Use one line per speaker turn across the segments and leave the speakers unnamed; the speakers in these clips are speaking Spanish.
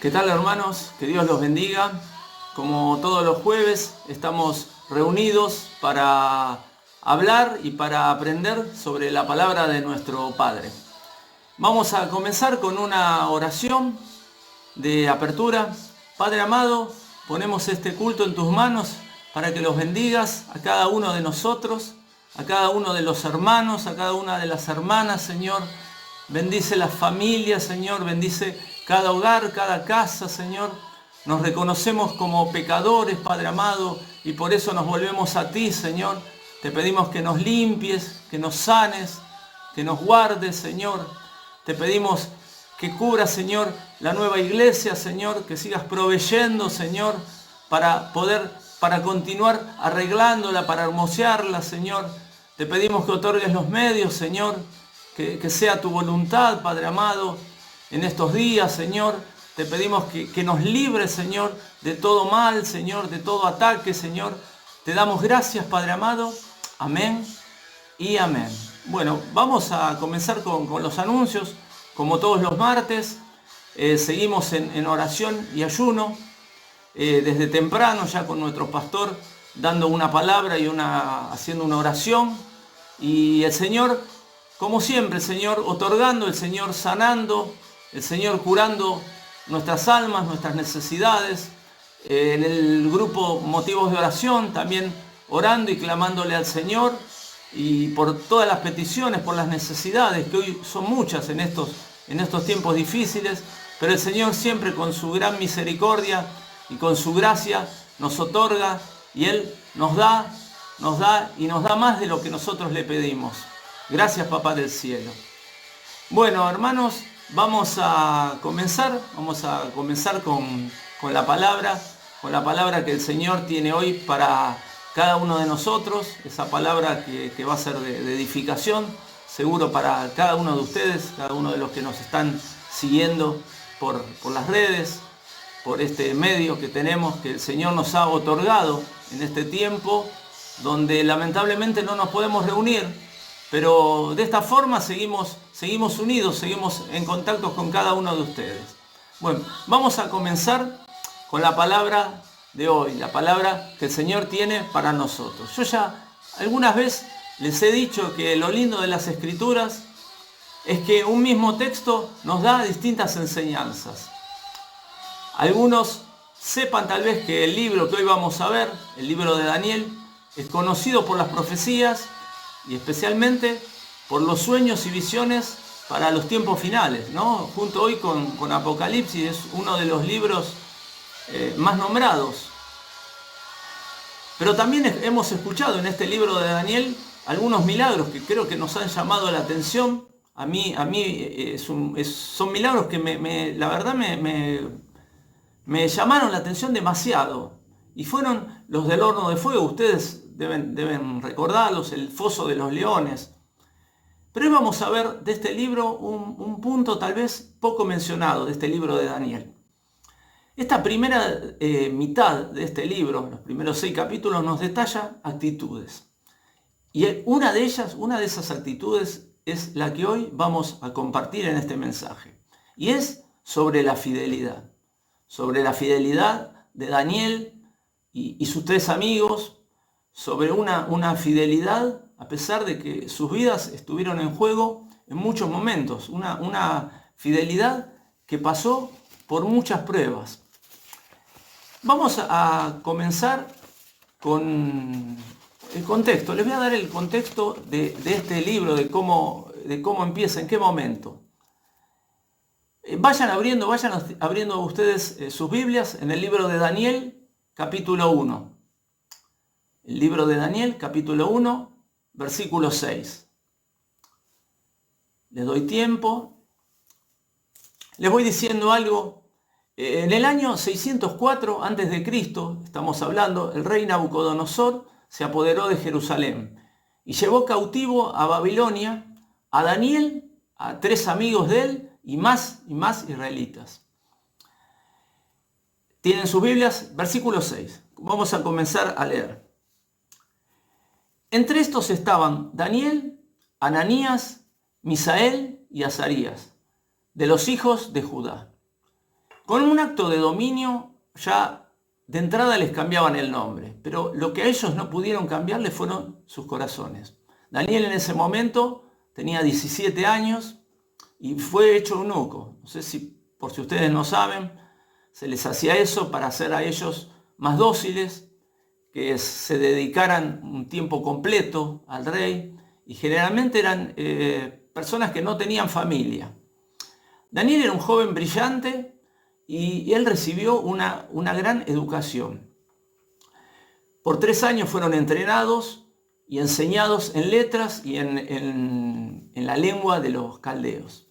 ¿Qué tal, hermanos? Que Dios los bendiga. Como todos los jueves estamos reunidos para hablar y para aprender sobre la palabra de nuestro Padre. Vamos a comenzar con una oración de apertura. Padre amado, ponemos este culto en tus manos para que los bendigas a cada uno de nosotros, a cada uno de los hermanos, a cada una de las hermanas, Señor. Bendice las familias, Señor, bendice cada hogar, cada casa, Señor. Nos reconocemos como pecadores, Padre amado, y por eso nos volvemos a ti, Señor. Te pedimos que nos limpies, que nos sanes, que nos guardes, Señor. Te pedimos que cubras, Señor, la nueva iglesia, Señor, que sigas proveyendo, Señor, para continuar arreglándola, para hermosearla, Señor. Te pedimos que otorgues los medios, Señor, que sea tu voluntad, Padre amado, en estos días, Señor. Te pedimos que nos libres, Señor, de todo mal, Señor, de todo ataque, Señor. Te damos gracias, Padre amado. Amén y amén. Bueno, vamos a comenzar con los anuncios. Como todos los martes, seguimos en oración y ayuno. Desde temprano, ya con nuestro pastor, dando una palabra y haciendo una oración. Y el Señor, como siempre, el Señor otorgando, el Señor sanando, el Señor curando nuestras almas, nuestras necesidades. En el grupo Motivos de Oración también orando y clamándole al Señor y por todas las peticiones, por las necesidades, que hoy son muchas en estos tiempos difíciles, pero el Señor siempre con su gran misericordia y con su gracia nos otorga y Él nos da y nos da más de lo que nosotros le pedimos. Gracias, Papá del cielo. Bueno, hermanos, vamos a comenzar con la palabra que el Señor tiene hoy para cada uno de nosotros, esa palabra que va a ser de edificación, seguro para cada uno de ustedes, cada uno de los que nos están siguiendo por las redes, por este medio que tenemos, que el Señor nos ha otorgado en este tiempo, donde lamentablemente no nos podemos reunir, pero de esta forma seguimos unidos, seguimos en contacto con cada uno de ustedes. Bueno, vamos a comenzar con la palabra de hoy, la palabra que el Señor tiene para nosotros. Yo ya algunas veces les he dicho que lo lindo de las Escrituras es que un mismo texto nos da distintas enseñanzas. Algunos sepan tal vez que el libro que hoy vamos a ver, el libro de Daniel, es conocido por las profecías y especialmente por los sueños y visiones para los tiempos finales, ¿no? Junto hoy con Apocalipsis, es uno de los libros más nombrados. Pero también hemos escuchado en este libro de Daniel algunos milagros que creo que nos han llamado la atención. A mí son milagros que la verdad me llamaron la atención demasiado. Y fueron los del horno de fuego. Ustedes deben recordarlos, el foso de los leones. Pero hoy vamos a ver de este libro un punto tal vez poco mencionado de este libro de Daniel. Esta primera mitad de este libro, los primeros 6 capítulos, nos detalla actitudes. Y una de esas actitudes es la que hoy vamos a compartir en este mensaje. Y es sobre la fidelidad. Sobre la fidelidad de Daniel y sus 3 amigos, sobre una fidelidad a pesar de que sus vidas estuvieron en juego en muchos momentos. Una fidelidad que pasó por muchas pruebas. Vamos a comenzar con el contexto. Les voy a dar el contexto de este libro, de cómo empieza, en qué momento. Vayan abriendo ustedes sus Biblias en el libro de Daniel, capítulo 1. El libro de Daniel, capítulo 1, versículo 6. Les doy tiempo. Les voy diciendo algo. En el año 604 a.C., estamos hablando, el rey Nabucodonosor se apoderó de Jerusalén y llevó cautivo a Babilonia a Daniel, a 3 amigos de él y más israelitas. Tienen sus Biblias, versículo 6. Vamos a comenzar a leer. Entre estos estaban Daniel, Ananías, Misael y Azarías, de los hijos de Judá. Con un acto de dominio ya de entrada les cambiaban el nombre, pero lo que a ellos no pudieron cambiarle fueron sus corazones. Daniel en ese momento tenía 17 años y fue hecho eunuco. No sé si, por si ustedes no saben, se les hacía eso para hacer a ellos más dóciles, que se dedicaran un tiempo completo al rey, y generalmente eran personas que no tenían familia. Daniel era un joven brillante y él recibió una gran educación. Por 3 años fueron entrenados y enseñados en letras y en la lengua de los caldeos.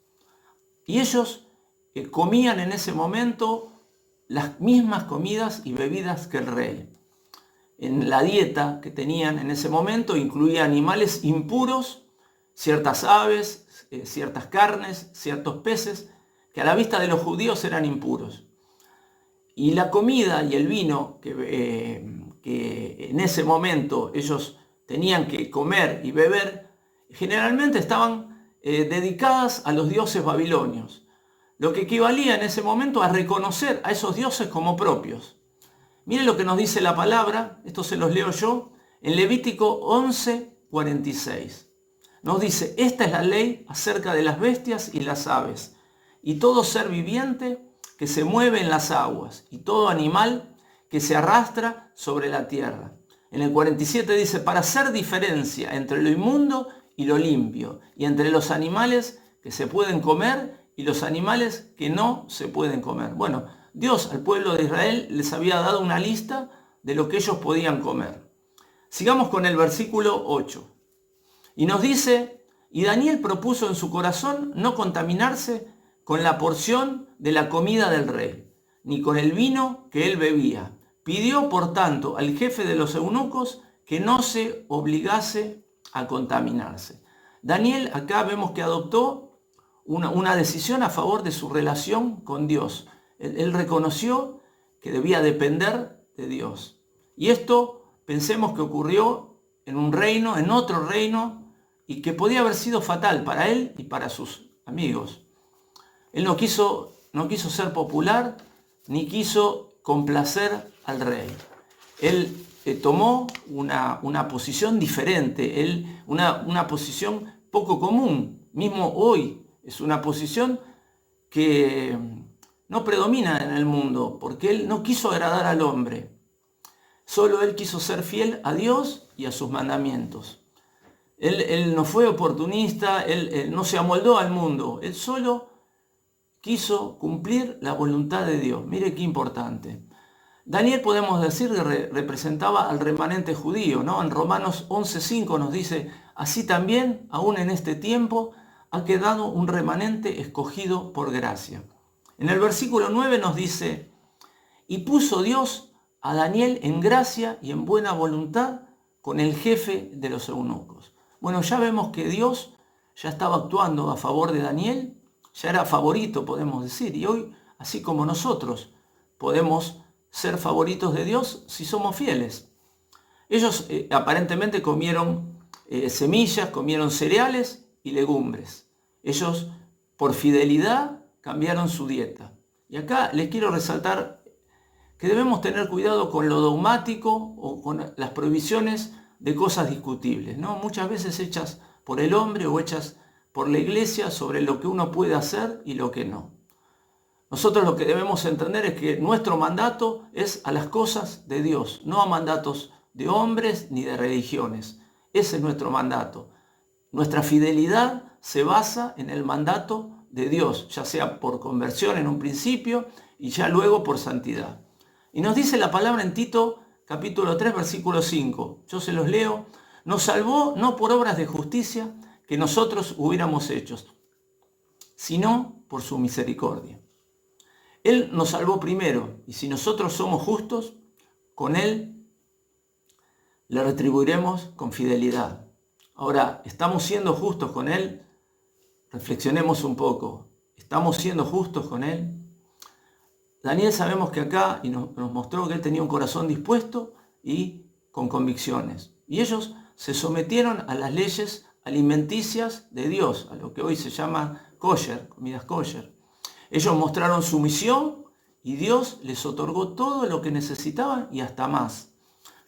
Y ellos comían en ese momento las mismas comidas y bebidas que el rey. En la dieta que tenían en ese momento incluía animales impuros, ciertas aves, ciertas carnes, ciertos peces, que a la vista de los judíos eran impuros. Y la comida y el vino que en ese momento ellos tenían que comer y beber, generalmente estaban dedicadas a los dioses babilonios, lo que equivalía en ese momento a reconocer a esos dioses como propios. Miren lo que nos dice la palabra, esto se los leo yo, en Levítico 11:46. Nos dice: esta es la ley acerca de las bestias y las aves, y todo ser viviente que se mueve en las aguas, y todo animal que se arrastra sobre la tierra. En el 47 dice: para hacer diferencia entre lo inmundo y lo limpio, y entre los animales que se pueden comer y los animales que no se pueden comer. Bueno, Dios al pueblo de Israel les había dado una lista de lo que ellos podían comer. Sigamos con el versículo 8. Y nos dice: y Daniel propuso en su corazón no contaminarse con la porción de la comida del rey, ni con el vino que él bebía. Pidió, por tanto, al jefe de los eunucos que no se obligase a contaminarse. Daniel acá vemos que adoptó una decisión a favor de su relación con Dios. Él reconoció que debía depender de Dios. Y esto pensemos que ocurrió en un reino, en otro reino, y que podía haber sido fatal para él y para sus amigos. Él no quiso ser popular, ni quiso complacer al rey. Él tomó una posición diferente, una posición poco común. Mismo hoy es una posición que no predomina en el mundo, porque él no quiso agradar al hombre. Solo él quiso ser fiel a Dios y a sus mandamientos. Él no fue oportunista, él no se amoldó al mundo, él solo quiso cumplir la voluntad de Dios. Mire qué importante. Daniel, podemos decir, que representaba al remanente judío, ¿no? En Romanos 11:5 nos dice: así también, aún en este tiempo, ha quedado un remanente escogido por gracia. En el versículo 9 nos dice: y puso Dios a Daniel en gracia y en buena voluntad con el jefe de los eunucos. Bueno, ya vemos que Dios ya estaba actuando a favor de Daniel, ya era favorito, podemos decir, y hoy, así como nosotros, podemos ser favoritos de Dios si somos fieles. Ellos aparentemente comieron semillas, comieron cereales y legumbres. Ellos, por fidelidad, cambiaron su dieta. Y acá les quiero resaltar que debemos tener cuidado con lo dogmático o con las prohibiciones de cosas discutibles, ¿no? Muchas veces hechas por el hombre o hechas por la iglesia sobre lo que uno puede hacer y lo que no. Nosotros lo que debemos entender es que nuestro mandato es a las cosas de Dios, no a mandatos de hombres ni de religiones. Ese es nuestro mandato. Nuestra fidelidad se basa en el mandato de Dios, ya sea por conversión en un principio y ya luego por santidad. Y nos dice la palabra en Tito capítulo 3 versículo 5. Yo se los leo: nos salvó no por obras de justicia que nosotros hubiéramos hecho, sino por su misericordia. Él nos salvó primero, y si nosotros somos justos, con Él le retribuiremos con fidelidad. Ahora, ¿estamos siendo justos con Él? Reflexionemos un poco. ¿Estamos siendo justos con Él? Daniel, sabemos que acá y nos mostró que él tenía un corazón dispuesto y con convicciones. Y ellos se sometieron a las leyes alimenticias de Dios, a lo que hoy se llama kosher, comidas kosher. Ellos mostraron sumisión y Dios les otorgó todo lo que necesitaban y hasta más.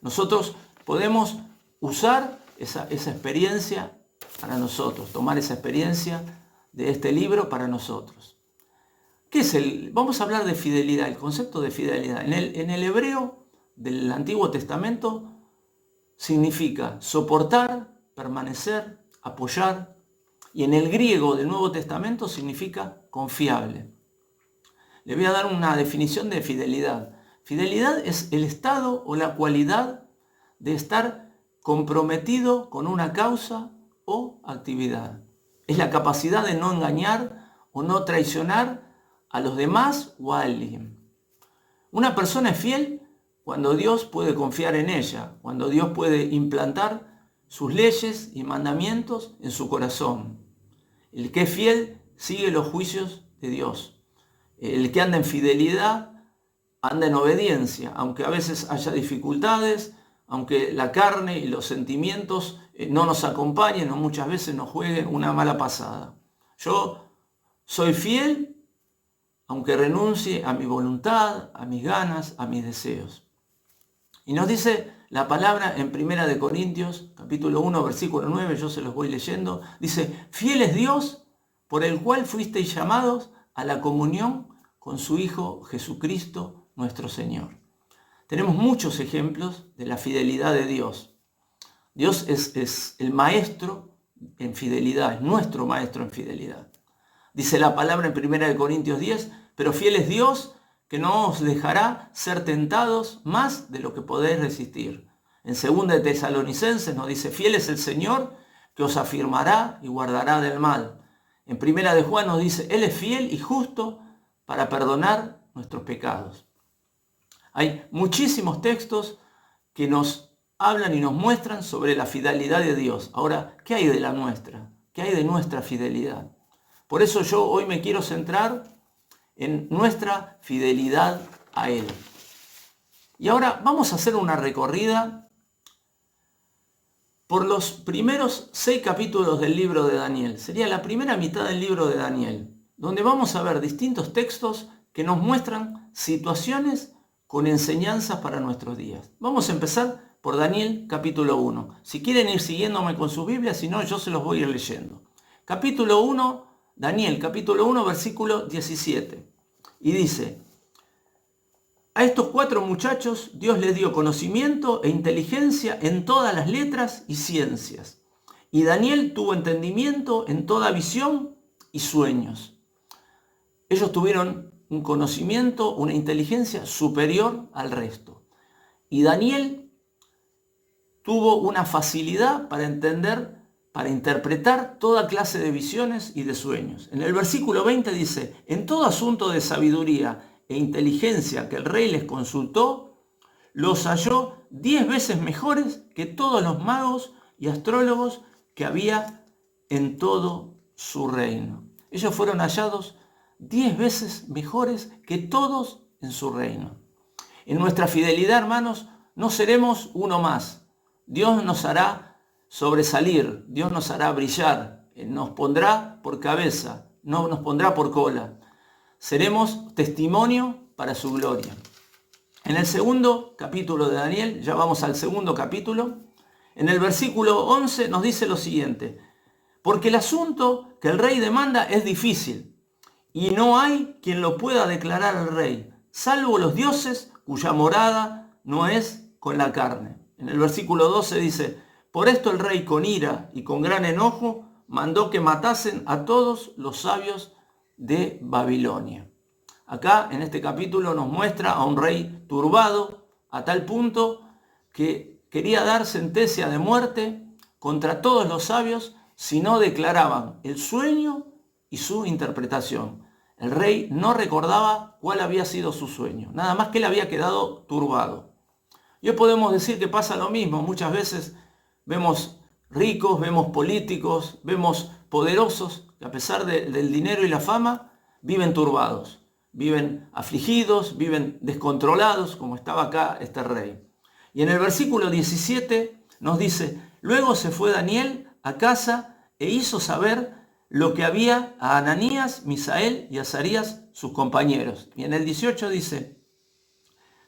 Nosotros podemos usar esa experiencia para nosotros, tomar esa experiencia de este libro para nosotros. ¿Qué es vamos a hablar de fidelidad, el concepto de fidelidad. En el hebreo del Antiguo Testamento significa soportar, permanecer, apoyar, y en el griego del Nuevo Testamento significa confiable. Le voy a dar una definición de fidelidad. Fidelidad es el estado o la cualidad de estar comprometido con una causa o actividad. Es la capacidad de no engañar o no traicionar a los demás o a alguien. Una persona es fiel cuando Dios puede confiar en ella, cuando Dios puede implantar sus leyes y mandamientos en su corazón. El que es fiel sigue los juicios de Dios. El que anda en fidelidad anda en obediencia, aunque a veces haya dificultades, aunque la carne y los sentimientos no nos acompañen o muchas veces nos jueguen una mala pasada. Yo soy fiel aunque renuncie a mi voluntad, a mis ganas, a mis deseos. Y nos dice la palabra en 1 Corintios, capítulo 1, versículo 9, yo se los voy leyendo, dice, fiel es Dios por el cual fuisteis llamados a la comunión con su Hijo Jesucristo, nuestro Señor. Tenemos muchos ejemplos de la fidelidad de Dios. Dios es el maestro en fidelidad, es nuestro maestro en fidelidad. Dice la palabra en 1 Corintios 10, pero fiel es Dios que no os dejará ser tentados más de lo que podéis resistir. En 2 Tesalonicenses nos dice, fiel es el Señor que os afirmará y guardará del mal. En 1 Juan nos dice, Él es fiel y justo para perdonar nuestros pecados. Hay muchísimos textos que nos hablan y nos muestran sobre la fidelidad de Dios. Ahora, ¿qué hay de la nuestra? ¿Qué hay de nuestra fidelidad? Por eso yo hoy me quiero centrar en nuestra fidelidad a Él. Y ahora vamos a hacer una recorrida por los primeros 6 capítulos del libro de Daniel. Sería la primera mitad del libro de Daniel, donde vamos a ver distintos textos que nos muestran situaciones con enseñanzas para nuestros días. Vamos a empezar por Daniel capítulo 1. Si quieren ir siguiéndome con sus Biblias, si no, yo se los voy a ir leyendo. Capítulo 1, Daniel, capítulo 1, versículo 17. Y dice, a estos 4 muchachos Dios les dio conocimiento e inteligencia en todas las letras y ciencias. Y Daniel tuvo entendimiento en toda visión y sueños. Ellos tuvieron un conocimiento, una inteligencia superior al resto. Y Daniel tuvo una facilidad para entender, para interpretar toda clase de visiones y de sueños. En el versículo 20 dice, en todo asunto de sabiduría e inteligencia que el rey les consultó, los halló 10 veces mejores que todos los magos y astrólogos que había en todo su reino. Ellos fueron hallados 10 veces mejores que todos en su reino. En nuestra fidelidad, hermanos, no seremos uno más. Dios nos hará sobresalir, Dios nos hará brillar, nos pondrá por cabeza, no nos pondrá por cola. Seremos testimonio para su gloria. En el segundo capítulo de Daniel, ya vamos al segundo capítulo, en el versículo 11 nos dice lo siguiente, porque el asunto que el rey demanda es difícil y no hay quien lo pueda declarar al rey, salvo los dioses cuya morada no es con la carne. En el versículo 12 dice, por esto el rey con ira y con gran enojo mandó que matasen a todos los sabios de Babilonia. Acá en este capítulo nos muestra a un rey turbado a tal punto que quería dar sentencia de muerte contra todos los sabios si no declaraban el sueño y su interpretación. El rey no recordaba cuál había sido su sueño, nada más que él había quedado turbado. Y hoy podemos decir que pasa lo mismo. Muchas veces vemos ricos, vemos políticos, vemos poderosos que a pesar del dinero y la fama viven turbados, viven afligidos, viven descontrolados, como estaba acá este rey. Y en el versículo 17 nos dice, luego se fue Daniel a casa e hizo saber lo que había a Ananías, Misael y Azarías, sus compañeros. Y en el 18 dice,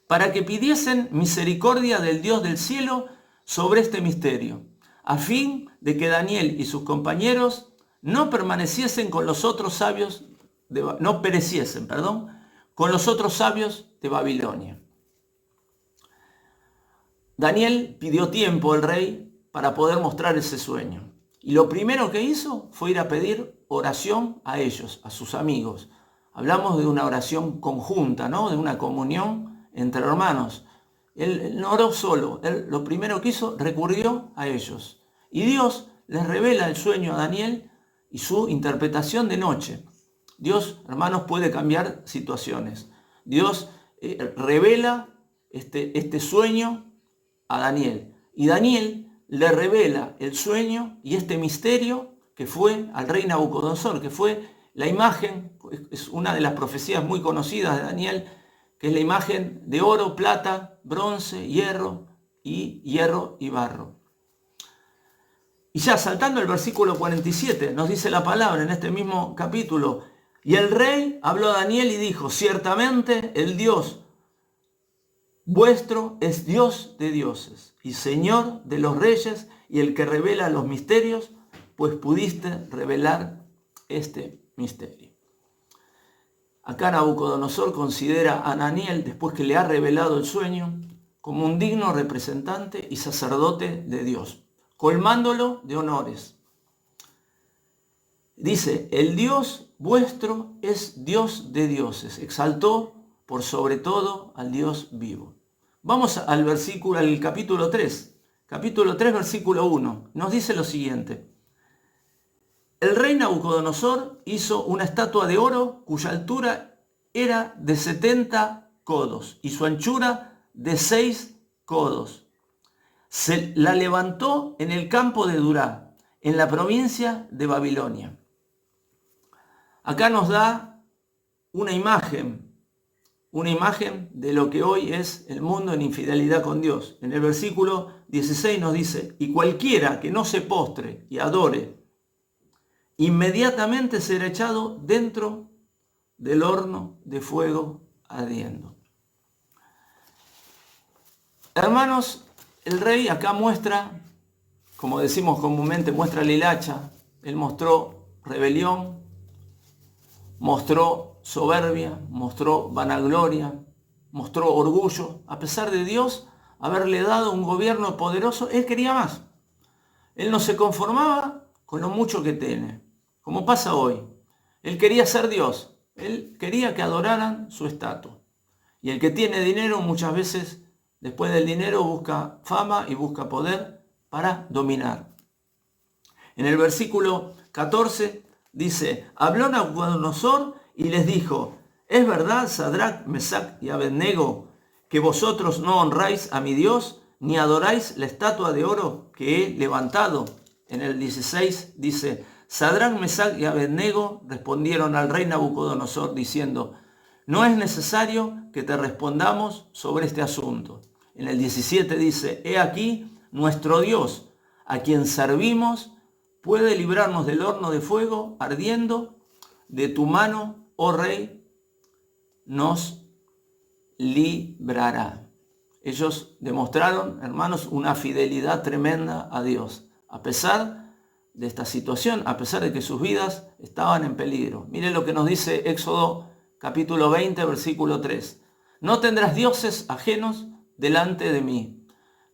para que pidiesen misericordia del Dios del cielo sobre este misterio, a fin de que Daniel y sus compañeros no permaneciesen con los otros sabios, no pereciesen, con los otros sabios de Babilonia. Daniel pidió tiempo al rey para poder mostrar ese sueño. Y lo primero que hizo fue ir a pedir oración a ellos, a sus amigos. Hablamos de una oración conjunta, ¿no? De una comunión entre hermanos. Él no oró solo, él lo primero que hizo, recurrió a ellos. Y Dios les revela el sueño a Daniel y su interpretación de noche. Dios, hermanos, puede cambiar situaciones. Dios revela este sueño a Daniel. Y Daniel le revela el sueño y este misterio que fue al rey Nabucodonosor, que fue la imagen, es una de las profecías muy conocidas de Daniel, que es la imagen de oro, plata, bronce, hierro y barro. Y ya saltando el versículo 47, nos dice la palabra en este mismo capítulo, y el rey habló a Daniel y dijo, ciertamente el Dios vuestro es Dios de dioses y Señor de los reyes y el que revela los misterios, pues pudiste revelar este misterio. Acá Nabucodonosor considera a Daniel, después que le ha revelado el sueño, como un digno representante y sacerdote de Dios, colmándolo de honores. Dice, el Dios vuestro es Dios de dioses, exaltó por sobre todo al Dios vivo. Vamos al capítulo 3. Capítulo 3, versículo 1. Nos dice lo siguiente. El rey Nabucodonosor hizo una estatua de oro cuya altura era de 70 codos y su anchura de 6 codos. Se la levantó en el campo de Dura, en la provincia de Babilonia. Acá nos da una imagen de lo que hoy es el mundo en infidelidad con Dios. En el versículo 16 nos dice, y cualquiera que no se postre y adore, inmediatamente será echado dentro del horno de fuego ardiendo. Hermanos, el rey acá muestra, como decimos comúnmente, muestra la hilacha. Él mostró rebelión, mostró soberbia, mostró vanagloria, mostró orgullo. A pesar de Dios haberle dado un gobierno poderoso, él quería más. Él no se conformaba con lo mucho que tiene, como pasa hoy. Él quería ser Dios, él quería que adoraran su estatua. Y el que tiene dinero muchas veces, después del dinero, busca fama y busca poder para dominar. En el versículo 14 dice, habló Nabucodonosor y les dijo, ¿es verdad, Sadrach, Mesach y Abednego, que vosotros no honráis a mi Dios, ni adoráis la estatua de oro que he levantado? En el 16 dice, Sadrach, Mesach y Abednego respondieron al rey Nabucodonosor diciendo, no es necesario que te respondamos sobre este asunto. En el 17 dice, he aquí, nuestro Dios, a quien servimos, puede librarnos del horno de fuego ardiendo, de tu mano, oh rey, nos librará. Ellos demostraron, hermanos, una fidelidad tremenda a Dios, a pesar de esta situación, a pesar de que sus vidas estaban en peligro. Miren lo que nos dice Éxodo capítulo 20, versículo 3. No tendrás dioses ajenos delante de mí.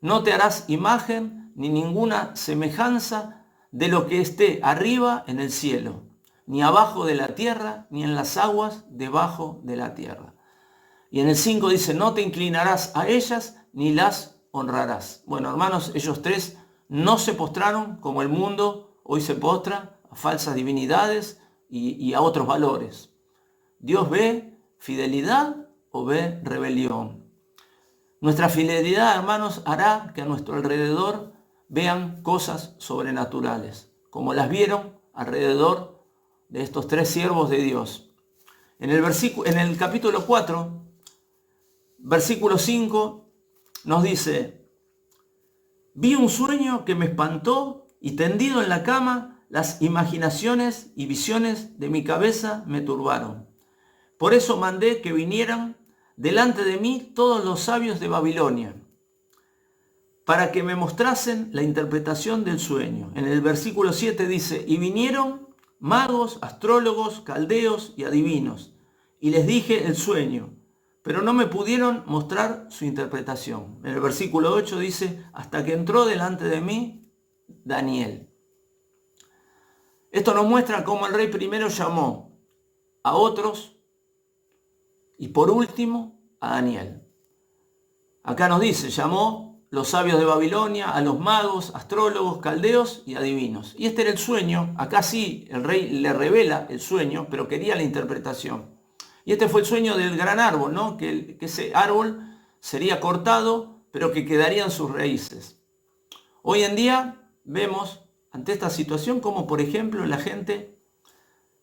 No te harás imagen ni ninguna semejanza de lo que esté arriba en el cielo, ni abajo de la tierra, ni en las aguas debajo de la tierra. Y en el 5 dice, no te inclinarás a ellas, ni las honrarás. Bueno, hermanos, ellos tres no se postraron como el mundo hoy se postra a falsas divinidades y a otros valores. Dios ve fidelidad o ve rebelión. Nuestra fidelidad, hermanos, hará que a nuestro alrededor vean cosas sobrenaturales, como las vieron alrededor de estos tres siervos de Dios. En el capítulo 4, versículo 5, nos dice, vi un sueño que me espantó y tendido en la cama, Las imaginaciones y visiones de mi cabeza me turbaron. Por eso mandé que vinieran delante de mí todos los sabios de Babilonia, para que me mostrasen la interpretación del sueño. En el versículo 7 dice, y vinieron magos, astrólogos, caldeos y adivinos, y les dije el sueño, pero no me pudieron mostrar su interpretación. En el versículo 8 dice, hasta que entró delante de mí Daniel. Esto nos muestra cómo el rey primero llamó a otros y por último a Daniel. Acá nos dice, llamó los sabios de Babilonia, a los magos, astrólogos, caldeos y adivinos. Y este era el sueño. Acá sí, el rey le revela el sueño, pero quería la interpretación. Y este fue el sueño del gran árbol, ¿no? Que ese árbol sería cortado, pero que quedarían sus raíces. Hoy en día vemos ante esta situación como, por ejemplo, la gente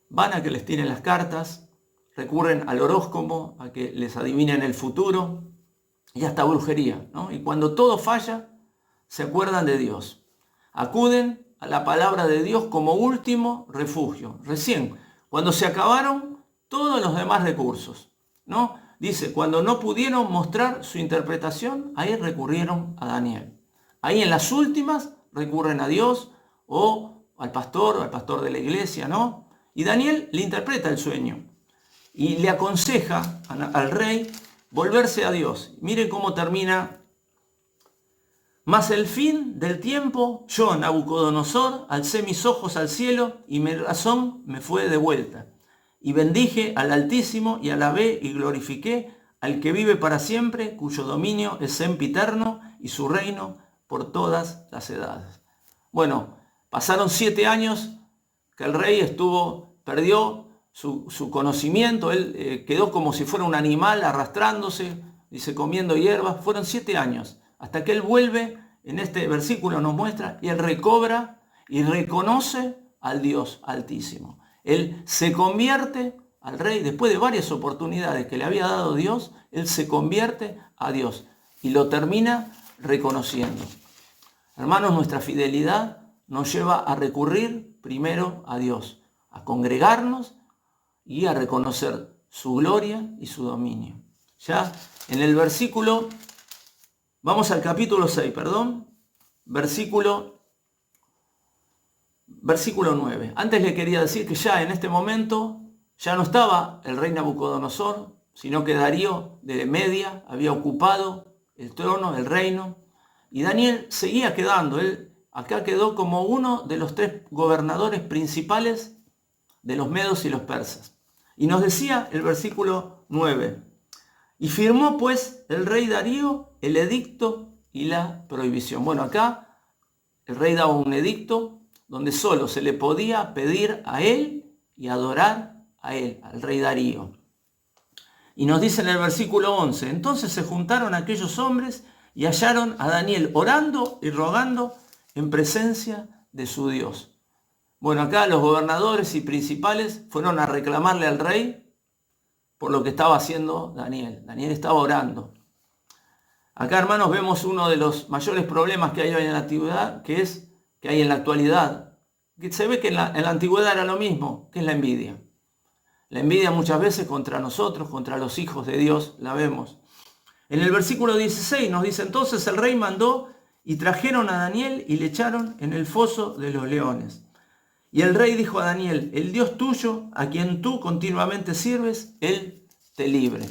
van a que les tiren las cartas, recurren al horóscopo, a que les adivinen el futuro, y hasta brujería, ¿no? Y cuando todo falla, se acuerdan de Dios. Acuden a la palabra de Dios como último refugio. Recién, cuando se acabaron todos los demás recursos, ¿no? Dice, cuando no pudieron mostrar su interpretación, ahí recurrieron a Daniel. Ahí en las últimas recurren a Dios o al pastor de la iglesia, ¿no? Y Daniel le interpreta el sueño y le aconseja al rey volverse a Dios. Miren cómo termina. Mas el fin del tiempo, yo, Nabucodonosor, alcé mis ojos al cielo y mi razón me fue de vuelta. Y bendije al Altísimo y alabé y glorifiqué al que vive para siempre, cuyo dominio es sempiterno y su reino por todas las edades. Bueno, pasaron 7 años que el rey perdió su conocimiento, él quedó como si fuera un animal arrastrándose, dice, comiendo hierbas. Fueron 7 años, hasta que él vuelve, en este versículo nos muestra, y él recobra y reconoce al Dios Altísimo. Él se convierte al rey, después de varias oportunidades que le había dado Dios, él se convierte a Dios y lo termina reconociendo. Hermanos, nuestra fidelidad nos lleva a recurrir primero a Dios, a congregarnos y a reconocer su gloria y su dominio. Ya en el vamos al capítulo 6, versículo 9. Antes le quería decir que ya en este momento ya no estaba el rey Nabucodonosor, sino que Darío de Media había ocupado el trono, el reino, y Daniel seguía quedando. Él acá quedó como uno de los 3 gobernadores principales de los medos y los persas. Y nos decía el versículo 9, y firmó pues el rey Darío el edicto y la prohibición. Bueno, acá el rey daba un edicto donde solo se le podía pedir a él y adorar a él, al rey Darío. Y nos dice en el versículo 11, entonces se juntaron aquellos hombres y hallaron a Daniel orando y rogando en presencia de su Dios. Bueno, acá los gobernadores y principales fueron a reclamarle al rey por lo que estaba haciendo Daniel. Daniel estaba orando. Acá, hermanos, vemos uno de los mayores problemas que hay hoy en la antigüedad, que hay en la actualidad. Que se ve que en la antigüedad era lo mismo, que es la envidia. La envidia muchas veces contra nosotros, contra los hijos de Dios, la vemos. En el versículo 16 nos dice, entonces el rey mandó y trajeron a Daniel y le echaron en el foso de los leones. Y el rey dijo a Daniel, el Dios tuyo, a quien tú continuamente sirves, él te libre.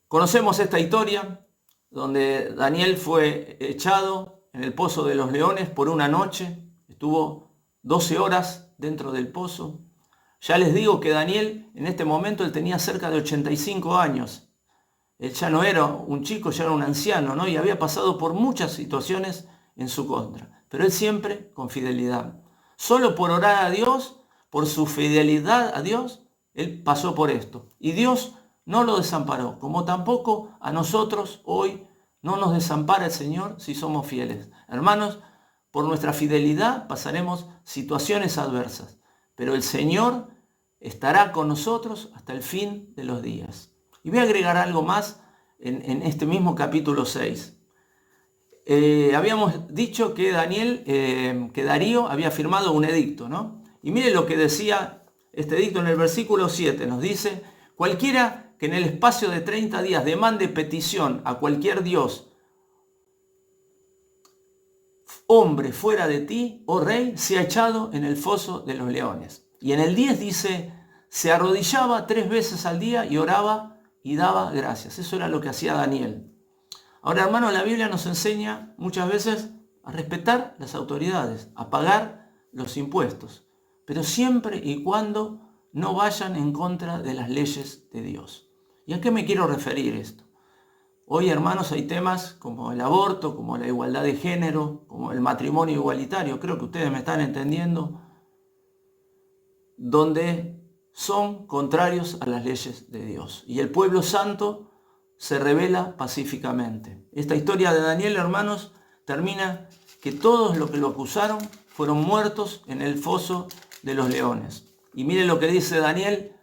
Conocemos esta historia donde Daniel fue echado en el pozo de los leones por una noche. Estuvo 12 horas dentro del pozo. Ya les digo que Daniel en este momento él tenía cerca de 85 años. Él ya no era un chico, ya era un anciano, ¿no? Y había pasado por muchas situaciones en su contra. Pero él siempre con fidelidad. Solo por orar a Dios, por su fidelidad a Dios, él pasó por esto. Y Dios no lo desamparó, como tampoco a nosotros hoy no nos desampara el Señor si somos fieles. Hermanos, por nuestra fidelidad pasaremos situaciones adversas, pero el Señor estará con nosotros hasta el fin de los días. Y voy a agregar algo más en este mismo capítulo 6. Habíamos dicho que Darío había firmado un edicto, ¿no? Y mire lo que decía este edicto en el versículo 7. Nos dice: cualquiera que en el espacio de 30 días demande petición a cualquier dios, hombre fuera de ti, oh rey, sea echado en el foso de los leones. Y en el 10 dice: se arrodillaba 3 veces al día y oraba y daba gracias. Eso era lo que hacía Daniel. Ahora, hermano, la Biblia nos enseña muchas veces a respetar las autoridades, a pagar los impuestos, pero siempre y cuando no vayan en contra de las leyes de Dios. ¿Y a qué me quiero referir esto? Hoy, hermanos, hay temas como el aborto, como la igualdad de género, como el matrimonio igualitario, creo que ustedes me están entendiendo, donde son contrarios a las leyes de Dios. Y el pueblo santo se rebela pacíficamente. Esta historia de Daniel, hermanos, termina que todos los que lo acusaron fueron muertos en el foso de los leones. Y miren lo que dice Daniel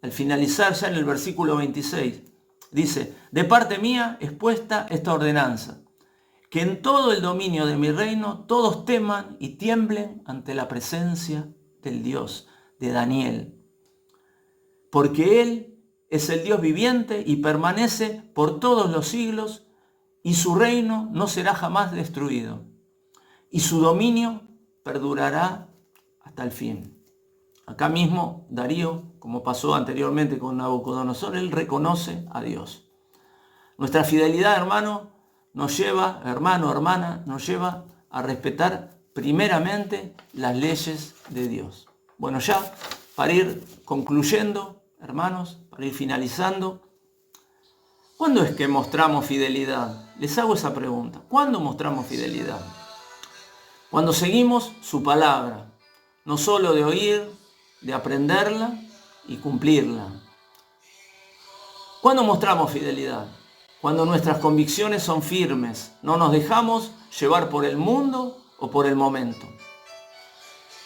al finalizar ya en el versículo 26. Dice: de parte mía es puesta esta ordenanza, que en todo el dominio de mi reino todos teman y tiemblen ante la presencia del Dios de Daniel, porque Él es el Dios viviente y permanece por todos los siglos, y su reino no será jamás destruido, y su dominio perdurará hasta el fin. Acá mismo Darío, como pasó anteriormente con Nabucodonosor, él reconoce a Dios. Nuestra fidelidad, hermana, nos lleva a respetar primeramente las leyes de Dios. Bueno, ya para ir concluyendo, hermanos, para ir finalizando, ¿cuándo es que mostramos fidelidad? Les hago esa pregunta. ¿Cuándo mostramos fidelidad? Cuando seguimos su palabra, no solo de oír, de aprenderla y cumplirla. ¿Cuándo mostramos fidelidad? Cuando nuestras convicciones son firmes, no nos dejamos llevar por el mundo o por el momento.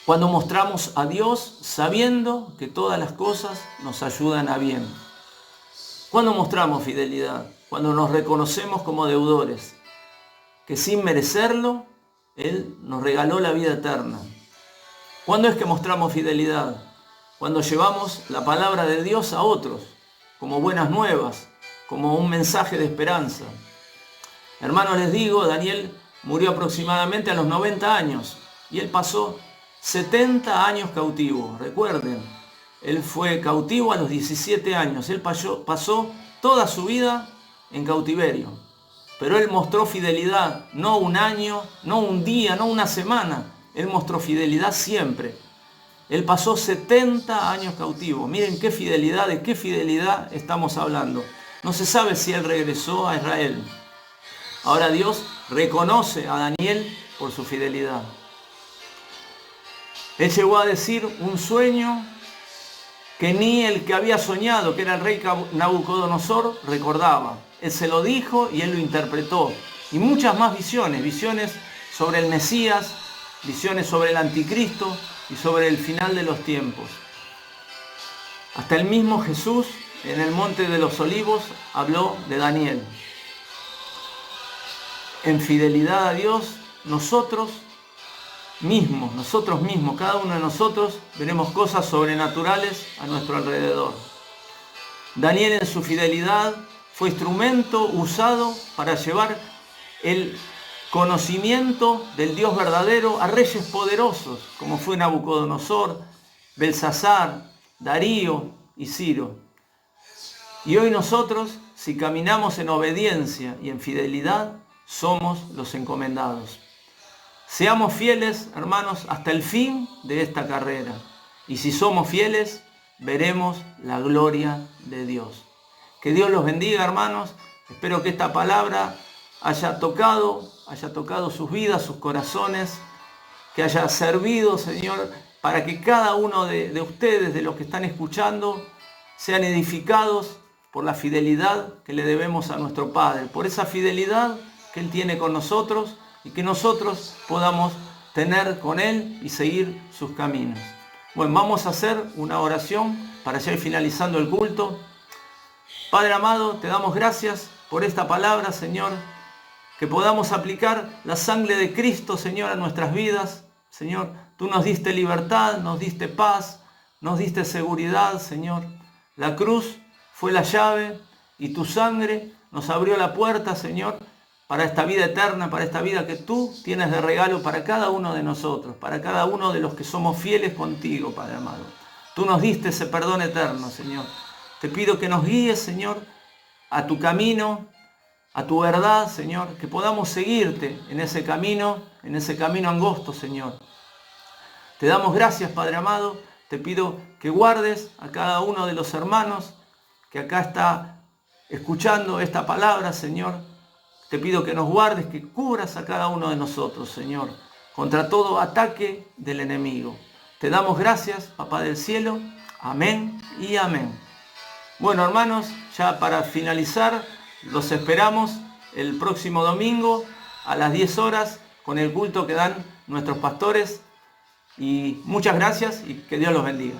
Cuando mostramos a Dios sabiendo que todas las cosas nos ayudan a bien. Cuando mostramos fidelidad, cuando nos reconocemos como deudores, que sin merecerlo, Él nos regaló la vida eterna. ¿Cuándo es que mostramos fidelidad? Cuando llevamos la palabra de Dios a otros, como buenas nuevas, como un mensaje de esperanza. Hermanos, les digo, Daniel murió aproximadamente a los 90 años y él pasó 70 años cautivo. Recuerden, él fue cautivo a los 17 años. Él pasó toda su vida en cautiverio. Pero él mostró fidelidad, no un año, no un día, no una semana. Él mostró fidelidad siempre. Él pasó 70 años cautivo. Miren qué fidelidad, de qué fidelidad estamos hablando. No se sabe si él regresó a Israel. Ahora Dios reconoce a Daniel por su fidelidad. Él llegó a decir un sueño que ni el que había soñado, que era el rey Nabucodonosor, recordaba. Él se lo dijo y él lo interpretó. Y muchas más visiones sobre el Mesías, visiones sobre el anticristo y sobre el final de los tiempos. Hasta el mismo Jesús en el Monte de los Olivos habló de Daniel. En fidelidad a Dios, nosotros mismos, cada uno de nosotros, veremos cosas sobrenaturales a nuestro alrededor. Daniel en su fidelidad fue instrumento usado para llevar el conocimiento del Dios verdadero a reyes poderosos, como fue Nabucodonosor, Belsasar, Darío y Ciro. Y hoy nosotros, si caminamos en obediencia y en fidelidad, somos los encomendados. Seamos fieles, hermanos, hasta el fin de esta carrera. Y si somos fieles, veremos la gloria de Dios. Que Dios los bendiga, hermanos. Espero que esta palabra haya tocado sus vidas, sus corazones, que haya servido, Señor, para que cada uno de ustedes, de los que están escuchando, sean edificados por la fidelidad que le debemos a nuestro Padre, por esa fidelidad que Él tiene con nosotros y que nosotros podamos tener con Él y seguir sus caminos. Bueno, vamos a hacer una oración para ya ir finalizando el culto. Padre amado, te damos gracias por esta palabra, Señor, que podamos aplicar la sangre de Cristo, Señor, a nuestras vidas. Señor, tú nos diste libertad, nos diste paz, nos diste seguridad, Señor. La cruz fue la llave y tu sangre nos abrió la puerta, Señor, para esta vida eterna, para esta vida que tú tienes de regalo para cada uno de nosotros, para cada uno de los que somos fieles contigo, Padre amado. Tú nos diste ese perdón eterno, Señor. Te pido que nos guíes, Señor, a tu camino, a tu verdad, Señor, que podamos seguirte en ese camino angosto, Señor. Te damos gracias, Padre amado. Te pido que guardes a cada uno de los hermanos que acá está escuchando esta palabra, Señor. Te pido que nos guardes, que cubras a cada uno de nosotros, Señor, contra todo ataque del enemigo. Te damos gracias, Papá del cielo. Amén y amén. Bueno, hermanos, ya para finalizar, los esperamos el próximo domingo a las 10 horas con el culto que dan nuestros pastores. Y muchas gracias y que Dios los bendiga.